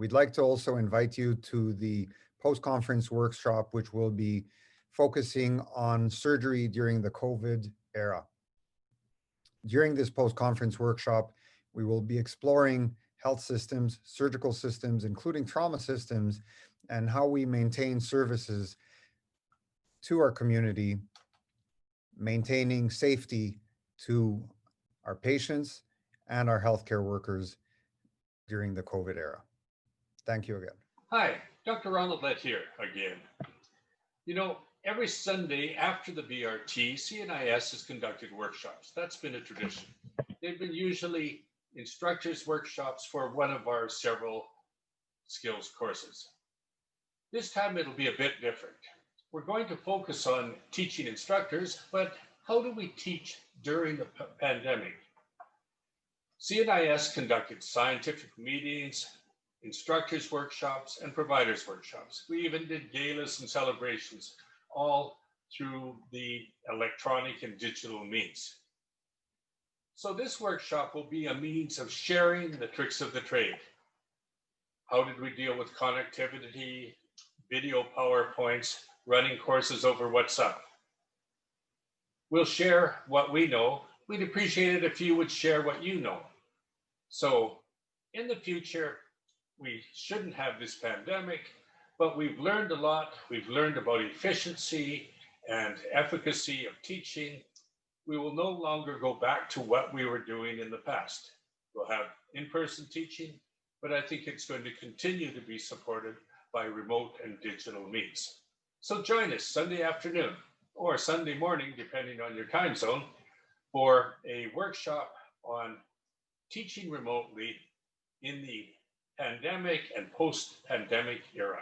We'd like to also invite you to the post-conference workshop, which will be focusing on surgery during the COVID era. During this post-conference workshop, we will be exploring health systems, surgical systems, including trauma systems, and how we maintain services to our community, maintaining safety to our patients and our healthcare workers during the COVID era. Thank you again. Hi, Dr. Ronald Lett here again. You know, every Sunday after the BRT, CNIS has conducted workshops. That's been a tradition. They've been usually instructors' workshops for one of our several skills courses. This time it'll be a bit different. We're going to focus on teaching instructors, but how do we teach during the pandemic? CNIS conducted scientific meetings, instructors' workshops, and providers' workshops. We even did galas and celebrations, all through the electronic and digital means. So this workshop will be a means of sharing the tricks of the trade. How did we deal with connectivity, video PowerPoints, running courses over WhatsApp? We'll share what we know. We'd appreciate it if you would share what you know. So in the future, we shouldn't have this pandemic, but we've learned a lot. We've learned about efficiency and efficacy of teaching. We will no longer go back to what we were doing in the past. We'll have in-person teaching, but I think it's going to continue to be supported by remote and digital means. So join us Sunday afternoon or Sunday morning, depending on your time zone, for a workshop on teaching remotely in the pandemic and post-pandemic era.